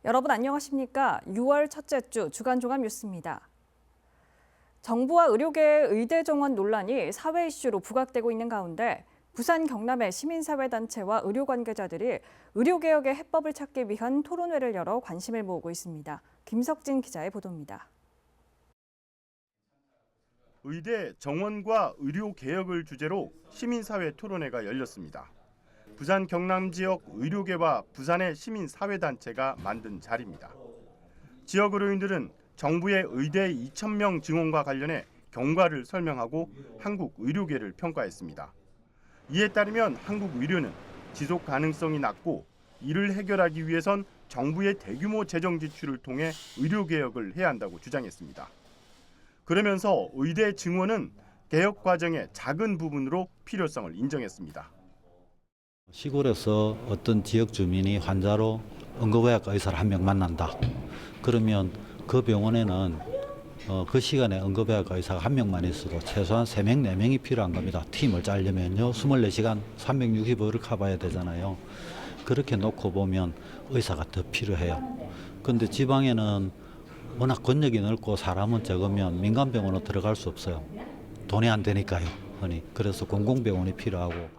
여러분 안녕하십니까? 6월 첫째 주 주간 종합 뉴스입니다. 정부와 의료계의 의대 정원 논란이 사회 이슈로 부각되고 있는 가운데 부산 경남의 시민사회단체와 의료 관계자들이 의료개혁의 해법을 찾기 위한 토론회를 열어 관심을 모으고 있습니다. 김석진 기자의 보도입니다. 의대 정원과 의료개혁을 주제로 시민사회 토론회가 열렸습니다. 부산 경남 지역 의료계와 부산의 시민사회단체가 만든 자리입니다. 지역 의료인들은 정부의 의대 2,000명 증원과 관련해 경과를 설명하고 한국 의료계를 평가했습니다. 이에 따르면 한국 의료는 지속 가능성이 낮고 이를 해결하기 위해선 정부의 대규모 재정 지출을 통해 의료개혁을 해야 한다고 주장했습니다. 그러면서 의대 증원은 개혁 과정의 작은 부분으로 필요성을 인정했습니다. 시골에서 어떤 지역 주민이 환자로 응급의학과 의사를 한 명 만난다. 그러면 그 병원에는 그 시간에 응급의학과 의사가 한 명만 있어도 최소한 3명, 4명이 필요한 겁니다. 팀을 짜려면요. 24시간 365일을 가봐야 되잖아요. 그렇게 놓고 보면 의사가 더 필요해요. 그런데 지방에는 워낙 권력이 넓고 사람은 적으면 민간병원으로 들어갈 수 없어요. 돈이 안 되니까요. 그래서 공공병원이 필요하고.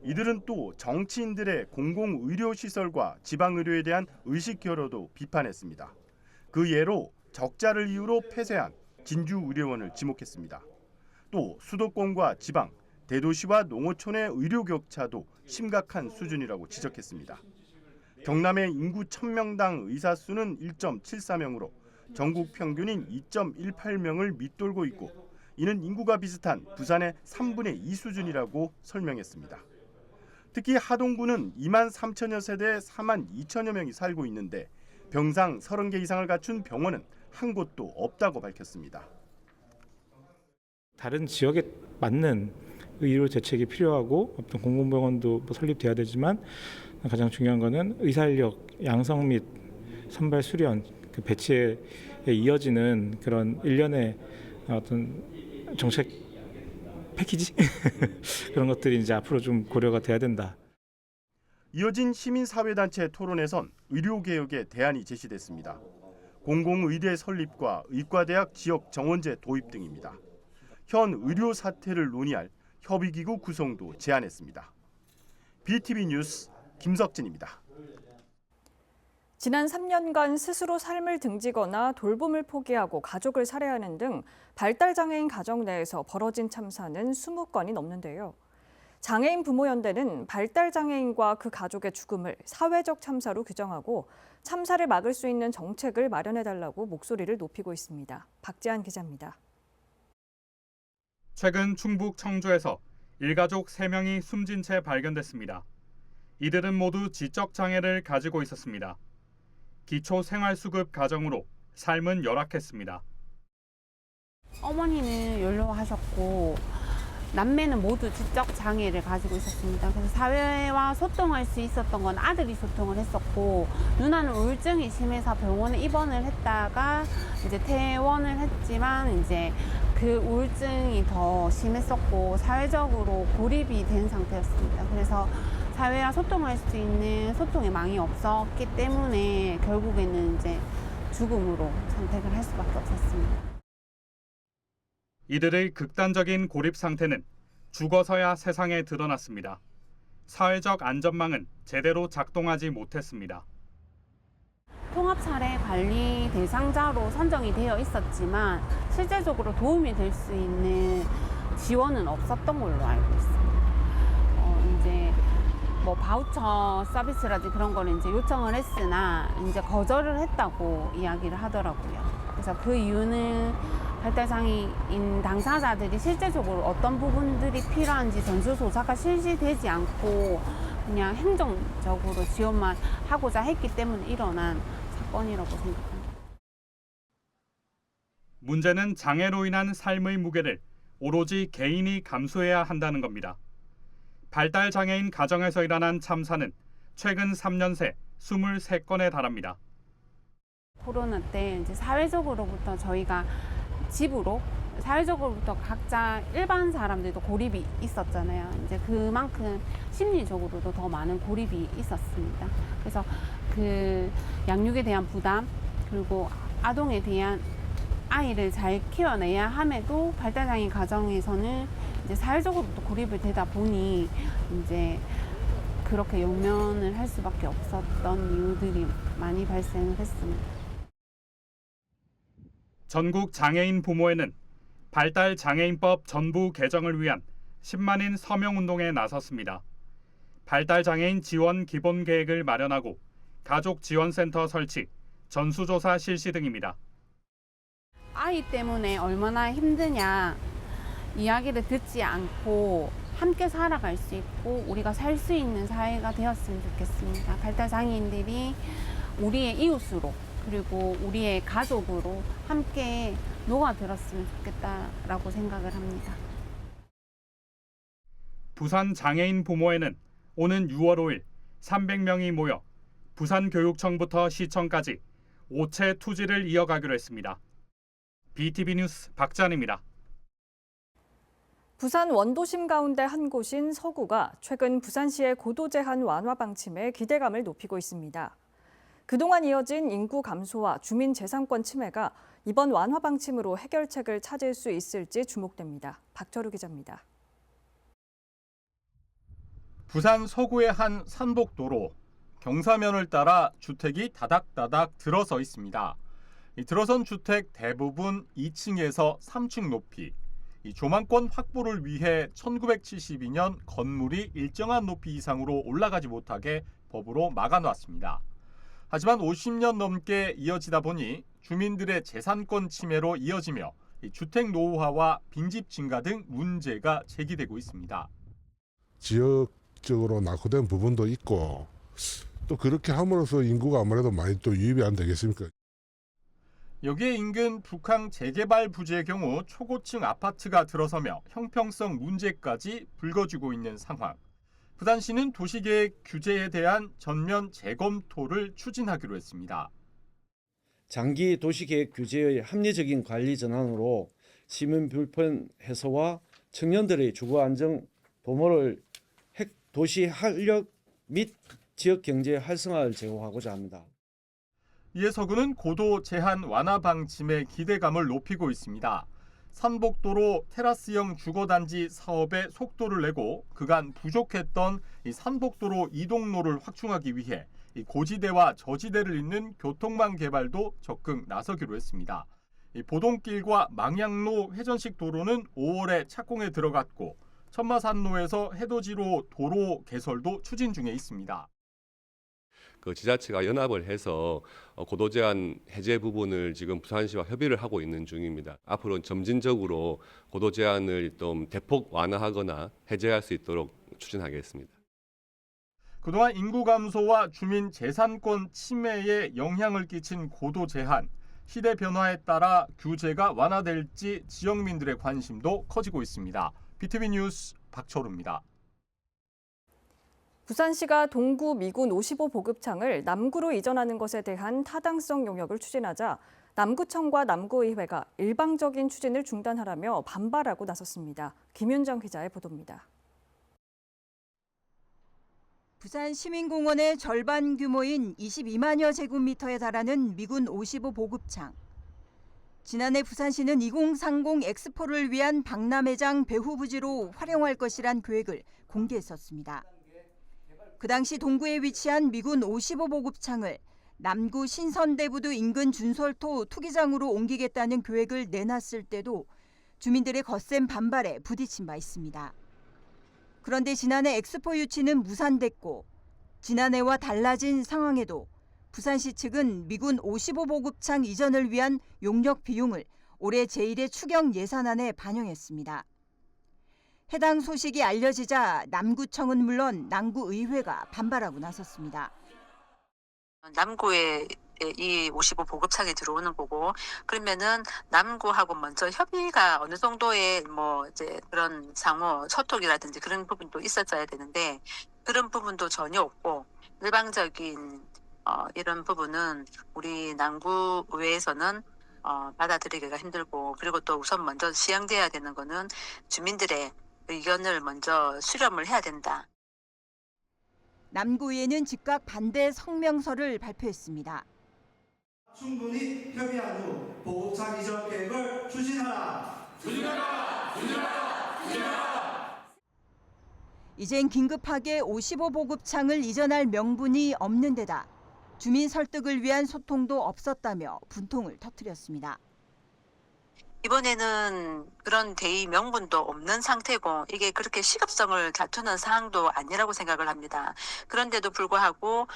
이들은 또 정치인들의 공공의료시설과 지방의료에 대한 의식결여도 비판했습니다. 그 예로 적자를 이유로 폐쇄한 진주의료원을 지목했습니다. 또 수도권과 지방, 대도시와 농어촌의 의료 격차도 심각한 수준이라고 지적했습니다. 경남의 인구 1,000명당 의사 수는 1.74명으로 전국 평균인 2.18명을 밑돌고 있고 이는 인구가 비슷한 부산의 3분의 2 수준이라고 설명했습니다. 특히 하동구는 2만 3천여 세대에 4만 2천여 명이 살고 있는데 병상 30개 이상을 갖춘 병원은 한 곳도 없다고 밝혔습니다. 다른 지역에 맞는 의료 대책이 필요하고 어떤 공공병원도 설립돼야 되지만 가장 중요한 것은 의사인력 양성 및 선발 수련 그 배치에 이어지는 그런 일련의 어떤 정책 패키지 그런 것들이 이제 앞으로 좀 고려가 돼야 된다. 이어진 시민사회단체 토론에선 의료개혁의 대안이 제시됐습니다. 공공의대 설립과 의과대학 지역 정원제 도입 등입니다. 현 의료 사태를 논의할 협의기구 구성도 제안했습니다. BTV 뉴스 김석진입니다. 지난 3년간 스스로 삶을 등지거나 돌봄을 포기하고 가족을 살해하는 등 발달장애인 가정 내에서 벌어진 참사는 20건이 넘는데요. 장애인 부모연대는 발달장애인과 그 가족의 죽음을 사회적 참사로 규정하고 참사를 막을 수 있는 정책을 마련해달라고 목소리를 높이고 있습니다. 박지한 기자입니다. 최근 충북 청주에서 일가족 3명이 숨진 채 발견됐습니다. 이들은 모두 지적 장애를 가지고 있었습니다. 기초생활수급 가정으로 삶은 열악했습니다. 어머니는 연로하셨고 남매는 모두 지적 장애를 가지고 있었습니다. 그래서 사회와 소통할 수 있었던 건 아들이 소통을 했었고 누나는 우울증이 심해서 병원에 입원을 했다가 이제 퇴원을 했지만 이제 그 우울증이 더 심했었고 사회적으로 고립이 된 상태였습니다. 그래서 사회와 소통할 수 있는 소통의 망이 없었기 때문에 결국에는 이제 죽음으로 선택을 할 수밖에 없었습니다. 이들의 극단적인 고립 상태는 죽어서야 세상에 드러났습니다. 사회적 안전망은 제대로 작동하지 못했습니다. 통합사례 관리 대상자로 선정이 되어 있었지만 실제적으로 도움이 될 수 있는 지원은 없었던 걸로 알고 있습니다. 이제 뭐 바우처 서비스라든지 그런 거를 이제 요청을 했으나 이제 거절을 했다고 이야기를 하더라고요. 그래서 그 이유는 발달장애인 당사자들이 실제적으로 어떤 부분들이 필요한지 전수조사가 실시되지 않고 그냥 행정적으로 지원만 하고자 했기 때문에 일어난 사건이라고 생각합니다. 문제는 장애로 인한 삶의 무게를 오로지 개인이 감수해야 한다는 겁니다. 발달장애인 가정에서 일어난 참사는 최근 3년 새 23건에 달합니다. 코로나 때 이제 사회적으로부터 저희가 집으로 사회적으로부터 각자 일반 사람들도 고립이 있었잖아요. 이제 그만큼 심리적으로도 더 많은 고립이 있었습니다. 그래서 그 양육에 대한 부담, 그리고 아동에 대한 아이를 잘 키워내야 함에도 발달장애인 가정에서는 이제 사회적으로도 고립이 되다 보니 이제 그렇게 용면을 할 수밖에 없었던 이유들이 많이 발생을 했습니다. 전국 장애인 부모회는 발달장애인법 전부 개정을 위한 10만인 서명운동에 나섰습니다. 발달장애인 지원 기본 계획을 마련하고 가족지원센터 설치, 전수조사 실시 등입니다. 아이 때문에 얼마나 힘드냐 이야기를 듣지 않고 함께 살아갈 수 있고 우리가 살 수 있는 사회가 되었으면 좋겠습니다. 발달장애인들이 우리의 이웃으로 그리고 우리의 가족으로 함께 녹아들었으면 좋겠다라고 생각을 합니다. 부산 장애인 부모회는 오는 6월 5일 300명이 모여 부산교육청부터 시청까지 5채 투지를 이어가기로 했습니다. BTV 뉴스 박찬입니다. 부산 원도심 가운데 한 곳인 서구가 최근 부산시의 고도 제한 완화 방침에 기대감을 높이고 있습니다. 그동안 이어진 인구 감소와 주민 재산권 침해가 이번 완화 방침으로 해결책을 찾을 수 있을지 주목됩니다. 박철우 기자입니다. 부산 서구의 한 산복도로 경사면을 따라 주택이 다닥다닥 들어서 있습니다. 이 들어선 주택 대부분 2층에서 3층 높이, 이 조망권 확보를 위해 1972년 건물이 일정한 높이 이상으로 올라가지 못하게 법으로 막아놨습니다. 하지만 50년 넘게 이어지다 보니 주민들의 재산권 침해로 이어지며 주택 노후화와 빈집 증가 등 문제가 제기되고 있습니다. 지역적으로 낙후된 부분도 있고 또 그렇게 함으로써 인구가 아무래도 많이 또 유입이 안 되겠습니까? 여기에 인근 북항 재개발 부지의 경우 초고층 아파트가 들어서며 형평성 문제까지 불거지고 있는 상황. 부산시는 도시계획 규제에 대한 전면 재검토를 추진하기로 했습니다. 장기 도시계획 규제의 합리적인 관리 전환으로 시민 불편 해소와 청년들의 주거 안정 도모를 도시 활력 및 지역 경제 활성화를 제고하고자 합니다. 이에 서구는 고도 제한 완화 방침에 기대감을 높이고 있습니다. 산복도로 테라스형 주거단지 사업에 속도를 내고 그간 부족했던 이 산복도로 이동로를 확충하기 위해 이 고지대와 저지대를 잇는 교통망 개발도 적극 나서기로 했습니다. 이 보동길과 망향로 회전식 도로는 5월에 착공에 들어갔고 천마산로에서 해돋이로 도로 개설도 추진 중에 있습니다. 그 지자체가 연합을 해서 고도 제한 해제 부분을 지금 부산시와 협의를 하고 있는 중입니다. 앞으로는 점진적으로 고도 제한을 좀 대폭 완화하거나 해제할 수 있도록 추진하겠습니다. 그동안 인구 감소와 주민 재산권 침해에 영향을 끼친 고도 제한, 시대 변화에 따라 규제가 완화될지 지역민들의 관심도 커지고 있습니다. BTV 뉴스 박철우입니다. 부산시가 동구 미군 55 보급창을 남구로 이전하는 것에 대한 타당성 용역을 추진하자 남구청과 남구의회가 일방적인 추진을 중단하라며 반발하고 나섰습니다. 김윤정 기자의 보도입니다. 부산 시민공원의 절반 규모인 22만여 제곱미터에 달하는 미군 55 보급창. 지난해 부산시는 2030 엑스포를 위한 박람회장 배후 부지로 활용할 것이란 계획을 공개했었습니다. 그 당시 동구에 위치한 미군 55 보급창을 남구 신선대부두 인근 준설토 투기장으로 옮기겠다는 계획을 내놨을 때도 주민들의 거센 반발에 부딪힌 바 있습니다. 그런데 지난해 엑스포 유치는 무산됐고 지난해와 달라진 상황에도 부산시 측은 미군 55 보급창 이전을 위한 용역 비용을 올해 제1회 추경 예산안에 반영했습니다. 해당 소식이 알려지자 남구청은 물론 남구의회가 반발하고 나섰습니다. 남구에 이 55 보급창이 들어오는 거고 그러면은 남구하고 먼저 협의가 어느 정도의 이제 그런 상호 소통이라든지 그런 부분도 있었어야 되는데 그런 부분도 전혀 없고 일방적인 이런 부분은 우리 남구의회에서는 받아들이기가 힘들고 그리고 또 우선 먼저 시행돼야 되는 거는 주민들의 의견을 먼저 수렴을 해야 된다. 남구의회는 즉각 반대 성명서를 발표했습니다. 충분히 협의한 후 보급차 이전 계획을 추진하라. 이젠 긴급하게 55보급창을 이전할 명분이 없는 데다 주민 설득을 위한 소통도 없었다며 분통을 터뜨렸습니다. 이번에는 그런 대의 명분도 없는 상태고 이게 그렇게 시급성을 다투는 사항도 아니라고 생각을 합니다. 그런데도 불구하고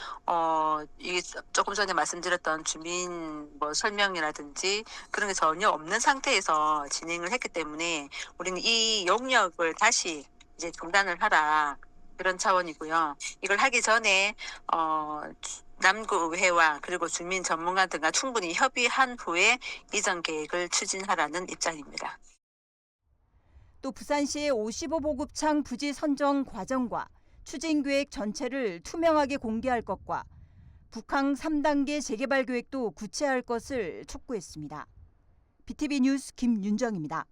이 조금 전에 말씀드렸던 주민 설명이라든지 그런 게 전혀 없는 상태에서 진행을 했기 때문에 우리는 이 용역을 다시 이제 중단을 하라 그런 차원이고요. 이걸 하기 전에 남구의회와 그리고 주민 전문가 등과 충분히 협의한 후에 이전 계획을 추진하라는 입장입니다. 또 부산시의 55보급창 부지 선정 과정과 추진 계획 전체를 투명하게 공개할 것과 북항 3단계 재개발 계획도 구체화할 것을 촉구했습니다. BTV 뉴스 김윤정입니다.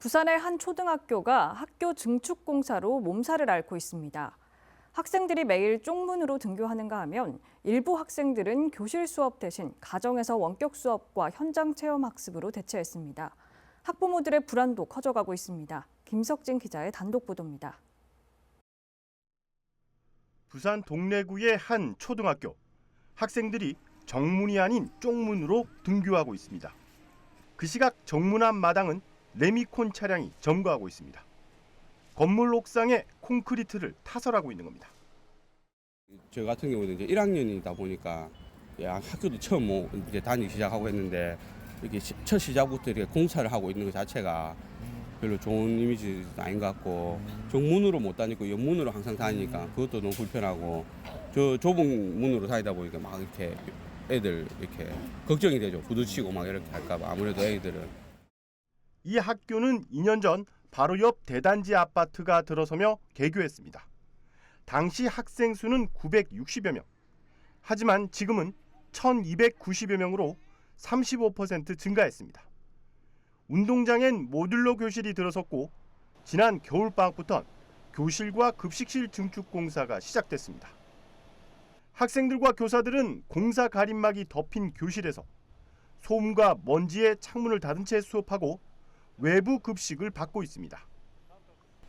부산의 한 초등학교가 학교 증축 공사로 몸살을 앓고 있습니다. 학생들이 매일 쪽문으로 등교하는가 하면 일부 학생들은 교실 수업 대신 가정에서 원격 수업과 현장 체험 학습으로 대체했습니다. 학부모들의 불안도 커져가고 있습니다. 김석진 기자의 단독 보도입니다. 부산 동래구의 한 초등학교. 학생들이 정문이 아닌 쪽문으로 등교하고 있습니다. 그 시각 정문 앞 마당은 레미콘 차량이 점거하고 있습니다. 건물 옥상에 콘크리트를 타설하고 있는 겁니다. 저 같은 경우는 이제 1학년이다 보니까 학교도 처음 이제 다니기 시작하고 했는데 이렇게 첫 시작부터 이렇게 공사를 하고 있는 것 자체가 별로 좋은 이미지는 아닌 것 같고 정문으로 못 다니고 옆문으로 항상 다니니까 그것도 너무 불편하고 저 좁은 문으로 다니다 보니까 막 이렇게 애들 이렇게 걱정이 되죠. 부딪히고 막 이렇게 할까봐 아무래도 애들은. 이 학교는 2년 전 바로 옆 대단지 아파트가 들어서며 개교했습니다. 당시 학생 수는 960여 명. 하지만 지금은 1290여 명으로 35% 증가했습니다. 운동장엔 모듈러 교실이 들어섰고 지난 겨울방학부터 교실과 급식실 증축 공사가 시작됐습니다. 학생들과 교사들은 공사 가림막이 덮인 교실에서 소음과 먼지에 창문을 닫은 채 수업하고 외부 급식을 받고 있습니다.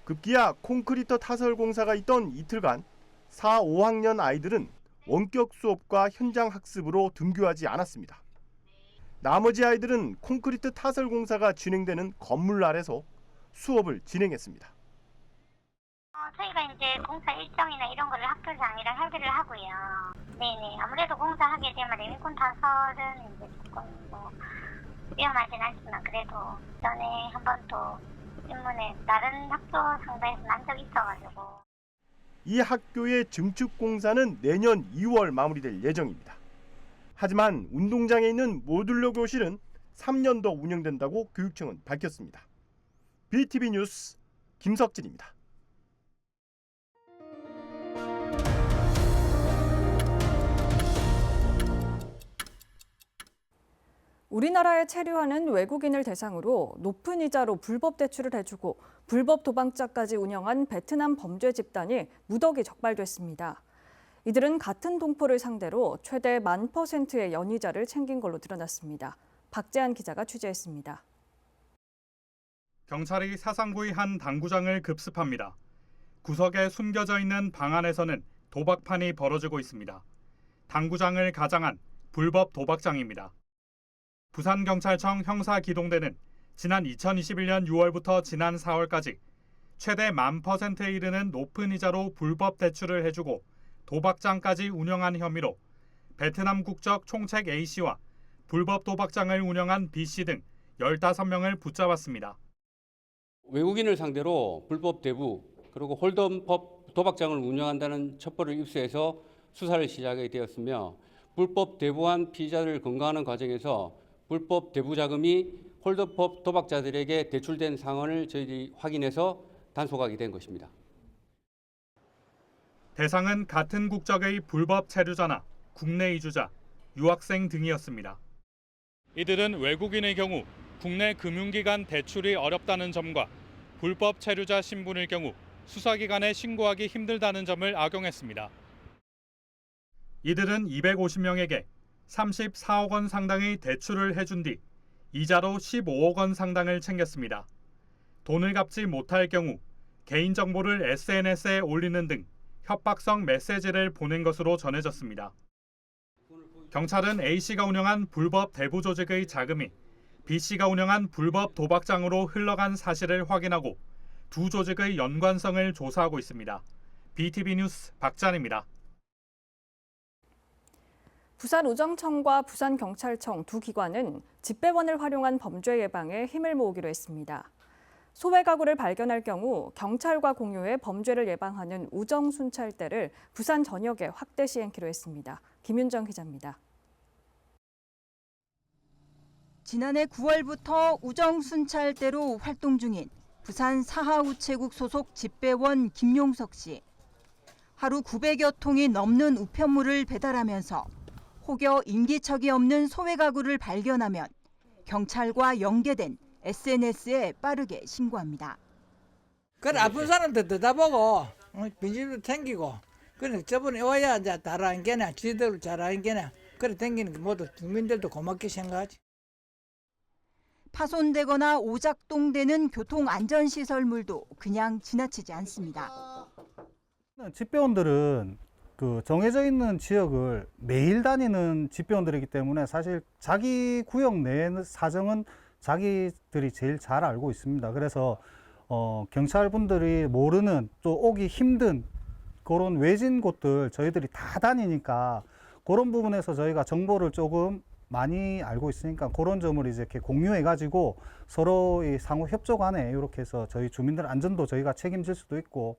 급기야 콘크리트 타설 공사가 있던 이틀간 4, 5학년 아이들은 원격 수업과 현장 학습으로 등교하지 않았습니다. 나머지 아이들은 콘크리트 타설 공사가 진행되는 건물 아래서 수업을 진행했습니다. 저희가 이제 공사 일정이나 이런 거를 학교장이랑 협의를 하고요. 네네. 아무래도 공사하게 되면 레미콘 타설은 이제 조금 위험하진 않지만 그래도 전에 한 번 또 신문에 다른 학교 상가에서 난 적이 있어가지고. 이 학교의 증축 공사는 내년 2월 마무리될 예정입니다. 하지만 운동장에 있는 모듈러 교실은 3년 더 운영된다고 교육청은 밝혔습니다. BTV 뉴스 김석진입니다. 우리나라에 체류하는 외국인을 대상으로 높은 이자로 불법 대출을 해주고 불법 도박장까지 운영한 베트남 범죄 집단이 무더기 적발됐습니다. 이들은 같은 동포를 상대로 최대 10,000%의 연이자를 챙긴 걸로 드러났습니다. 박재한 기자가 취재했습니다. 경찰이 사상구의 한 당구장을 급습합니다. 구석에 숨겨져 있는 방 안에서는 도박판이 벌어지고 있습니다. 당구장을 가장한 불법 도박장입니다. 부산경찰청 형사기동대는 지난 2021년 6월부터 지난 4월까지 최대 10,000%에 이르는 높은 이자로 불법 대출을 해주고 도박장까지 운영한 혐의로 베트남 국적 총책 A씨와 불법 도박장을 운영한 B씨 등 15명을 붙잡았습니다. 외국인을 상대로 불법 대부 그리고 홀덤법 도박장을 운영한다는 첩보를 입수해서 수사를 시작하게 되었으며 불법 대부한 피의자를 검거하는 과정에서 불법 대부 자금이 홀덤법 도박자들에게 대출된 상황을 저희들이 확인해서 단속하게 된 것입니다. 대상은 같은 국적의 불법 체류자나 국내 이주자, 유학생 등이었습니다. 이들은 외국인의 경우 국내 금융기관 대출이 어렵다는 점과 불법 체류자 신분일 경우 수사기관에 신고하기 힘들다는 점을 악용했습니다. 이들은 250명에게 34억 원 상당의 대출을 해준 뒤 이자로 15억 원 상당을 챙겼습니다. 돈을 갚지 못할 경우 개인정보를 SNS에 올리는 등 협박성 메시지를 보낸 것으로 전해졌습니다. 경찰은 A씨가 운영한 불법 대부 조직의 자금이 B씨가 운영한 불법 도박장으로 흘러간 사실을 확인하고 두 조직의 연관성을 조사하고 있습니다. BTV 뉴스 박찬입니다. 부산우정청과 부산경찰청 두 기관은 집배원을 활용한 범죄 예방에 힘을 모으기로 했습니다. 소외 가구를 발견할 경우 경찰과 공유해 범죄를 예방하는 우정순찰대를 부산 전역에 확대 시행키로 했습니다. 김윤정 기자입니다. 지난해 9월부터 우정순찰대로 활동 중인 부산 사하우체국 소속 집배원 김용석 씨. 하루 900여 통이 넘는 우편물을 배달하면서 혹여 인기척이 없는 소외 가구를 발견하면 경찰과 연계된 SNS에 빠르게 신고합니다. 그래 아픈 사람들 들여다보고 빈집도 챙기고 그래 저번에 와야 이제 잘하는 게나 지들로 잘하는 게나 그래 댕기는 게 모두 국민들도 고맙게 생각하지. 파손되거나 오작동되는 교통안전시설물도 그냥 지나치지 않습니다. 집배원들은 정해져 있는 지역을 매일 다니는 집배원들이기 때문에 사실 자기 구역 내 사정은 자기들이 제일 잘 알고 있습니다. 그래서 경찰분들이 모르는 또 오기 힘든 그런 외진 곳들 저희들이 다 다니니까 그런 부분에서 저희가 정보를 조금 많이 알고 있으니까 그런 점을 이제 이렇게 공유해가지고 서로 이 상호 협조 간에 이렇게 해서 저희 주민들 안전도 저희가 책임질 수도 있고.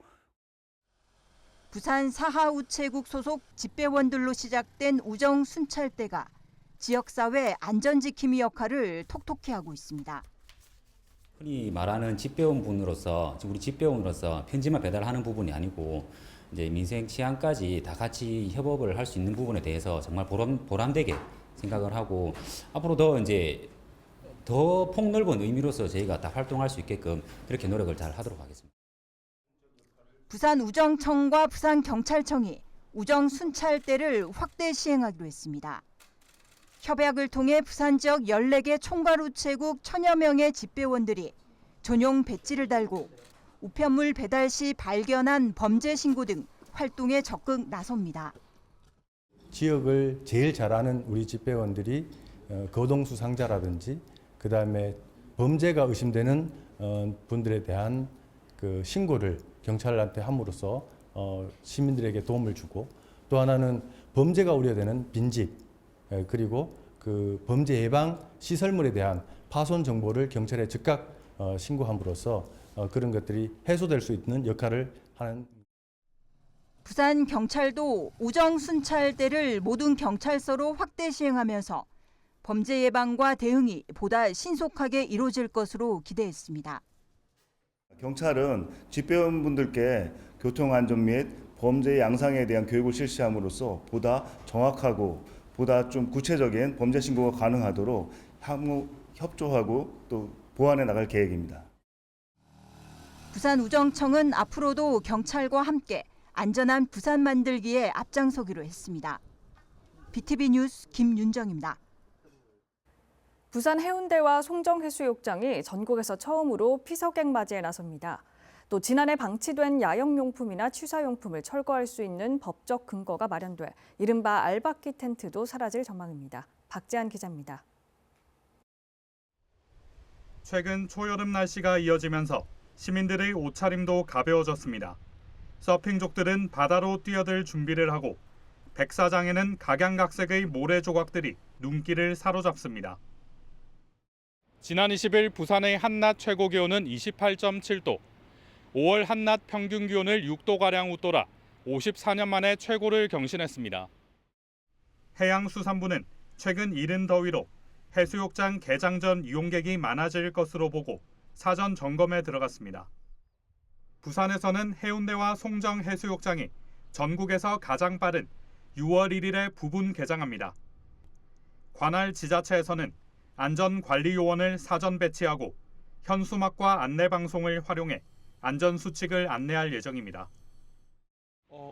부산 사하우체국 소속 집배원들로 시작된 우정순찰대가 지역사회 안전지킴이 역할을 톡톡히 하고 있습니다. 흔히 말하는 집배원분으로서 우리 집배원으로서 편지만 배달하는 부분이 아니고 이제 민생 치안까지 다 같이 협업을 할 수 있는 부분에 대해서 정말 보람되게 생각을 하고 앞으로 더 폭넓은 의미로서 저희가 다 활동할 수 있게끔 그렇게 노력을 잘 하도록 하겠습니다. 부산우정청과 부산경찰청이 우정순찰대를 확대 시행하기로 했습니다. 협약을 통해 부산 지역 14개 총괄우체국 1000여 명의 집배원들이 전용 배지를 달고 우편물 배달 시 발견한 범죄 신고 등 활동에 적극 나섭니다. 지역을 제일 잘 아는 우리 집배원들이 거동수상자라든지 그다음에 범죄가 의심되는 분들에 대한 그 신고를 경찰한테 함으로써 시민들에게 도움을 주고 또 하나는 범죄가 우려되는 빈집 그리고 그 범죄 예방 시설물에 대한 파손 정보를 경찰에 즉각 신고함으로써 그런 것들이 해소될 수 있는 역할을 하는. 부산경찰도 우정순찰대를 모든 경찰서로 확대 시행하면서 범죄 예방과 대응이 보다 신속하게 이루어질 것으로 기대했습니다. 경찰은 집배원분들께 교통안전 및 범죄 양상에 대한 교육을 실시함으로써 보다 정확하고 보다 좀 구체적인 범죄 신고가 가능하도록 향후 협조하고 또 보완해 나갈 계획입니다. 부산우정청은 앞으로도 경찰과 함께 안전한 부산 만들기에 앞장서기로 했습니다. BTV 뉴스 김윤정입니다. 부산 해운대와 송정해수욕장이 전국에서 처음으로 피서객 맞이에 나섭니다. 또 지난해 방치된 야영용품이나 취사용품을 철거할 수 있는 법적 근거가 마련돼 이른바 알바키 텐트도 사라질 전망입니다. 박재한 기자입니다. 최근 초여름 날씨가 이어지면서 시민들의 옷차림도 가벼워졌습니다. 서핑족들은 바다로 뛰어들 준비를 하고 백사장에는 각양각색의 모래 조각들이 눈길을 사로잡습니다. 지난 20일 부산의 한낮 최고 기온은 28.7도, 5월 한낮 평균 기온을 6도가량 웃돌아 54년 만에 최고를 경신했습니다. 해양수산부는 최근 이른 더위로 해수욕장 개장 전 이용객이 많아질 것으로 보고 사전 점검에 들어갔습니다. 부산에서는 해운대와 송정해수욕장이 전국에서 가장 빠른 6월 1일에 부분 개장합니다. 관할 지자체에서는 안전관리 요원을 사전 배치하고 현수막과 안내방송을 활용해 안전 수칙을 안내할 예정입니다.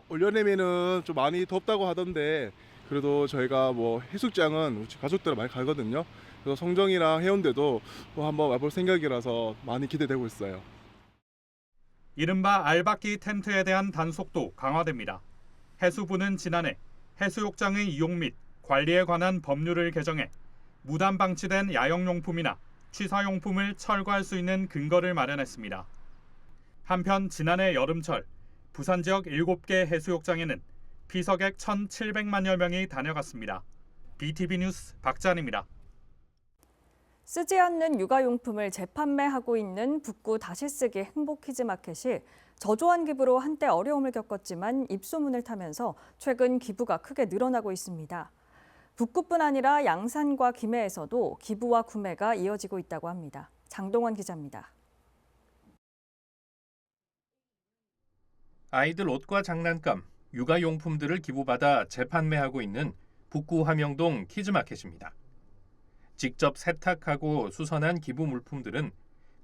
올 여름에는 좀 많이 덥다고 하던데 그래도 저희가 뭐 해수욕장은 우리 가족들 많이 가거든요. 그래서 송정이랑 해운대도 또 한번 와볼 생각이라서 많이 기대되고 있어요. 이른바 알박기 텐트에 대한 단속도 강화됩니다. 해수부는 지난해 해수욕장의 이용 및 관리에 관한 법률을 개정해 무단 방치된 야영용품이나 취사용품을 철거할 수 있는 근거를 마련했습니다. 한편 지난해 여름철 부산 지역 7개 해수욕장에는 피서객 1,700만여 명이 다녀갔습니다. BTV 뉴스 박찬입니다. 쓰지 않는 육아용품을 재판매하고 있는 북구 다시쓰기 행복키즈마켓이 저조한 기부로 한때 어려움을 겪었지만 입소문을 타면서 최근 기부가 크게 늘어나고 있습니다. 북구뿐 아니라 양산과 김해에서도 기부와 구매가 이어지고 있다고 합니다. 장동원 기자입니다. 아이들 옷과 장난감, 육아용품들을 기부받아 재판매하고 있는 북구 함영동 키즈마켓입니다. 직접 세탁하고 수선한 기부 물품들은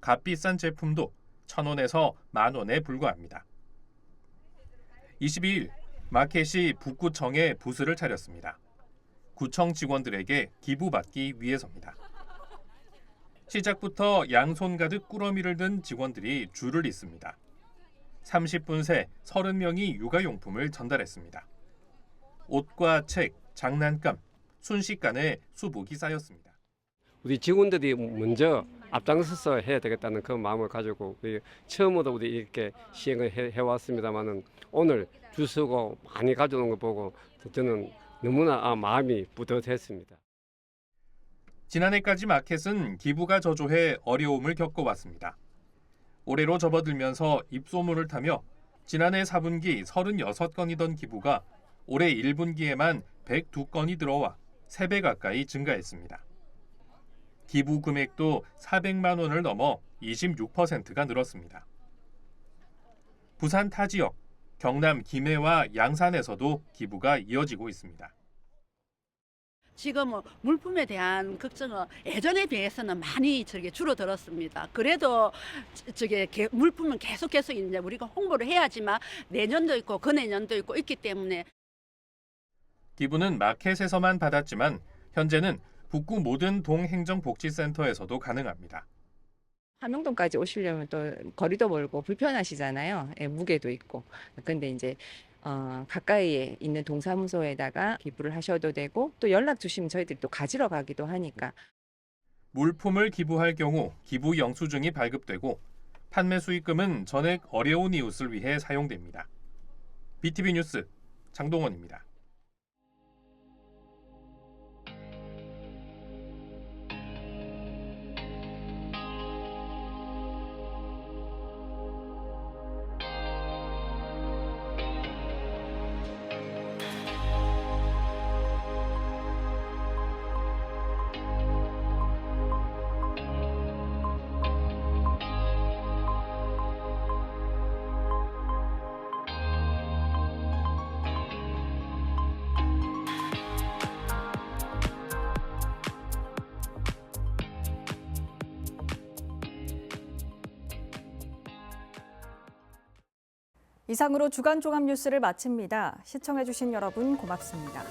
값비싼 제품도 1,000원에서 10,000원에 불과합니다. 22일 마켓이 북구청에 부스를 차렸습니다. 구청 직원들에게 기부받기 위해서입니다. 시작부터 양손 가득 꾸러미를 든 직원들이 줄을 잇습니다. 30분 새 30명이 육아용품을 전달했습니다. 옷과 책, 장난감, 순식간에 수북이 쌓였습니다. 우리 직원들이 먼저 앞장서서 해야 되겠다는 그 마음을 가지고 우리 처음으로 우리 이렇게 시행을 해왔습니다만은 오늘 줄 서고 많이 가져오는 거 보고 저는 너무나 마음이 뿌듯했습니다. 지난해까지 마켓은 기부가 저조해 어려움을 겪어왔습니다. 올해로 접어들면서 입소문을 타며 지난해 4분기 36건이던 기부가 올해 1분기에만 102건이 들어와 3배 가까이 증가했습니다. 기부 금액도 400만 원을 넘어 26%가 늘었습니다. 부산 타 지역, 경남 김해와 양산에서도 기부가 이어지고 있습니다. 지금 물품에 대한 걱정은 예전에 비해서는 많이 줄어들었습니다. 그래도 물품은 계속해서 이제 우리가 홍보를 해야지만 내년도 있고 그내년도 있고 있기 때문에 기부는 마켓에서만 받았지만 현재는 북구 모든 동행정복지센터에서도 가능합니다. 함영동까지 오시려면 또 거리도 멀고 불편하시잖아요. 예, 무게도 있고. 근데 이제 가까이에 있는 동사무소에다가 기부를 하셔도 되고 또 연락 주시면 저희들이 또 가지러 가기도 하니까. 물품을 기부할 경우 기부 영수증이 발급되고 판매 수익금은 전액 어려운 이웃을 위해 사용됩니다. BTV 뉴스 장동원입니다. 이상으로 주간 종합 뉴스를 마칩니다. 시청해주신 여러분 고맙습니다.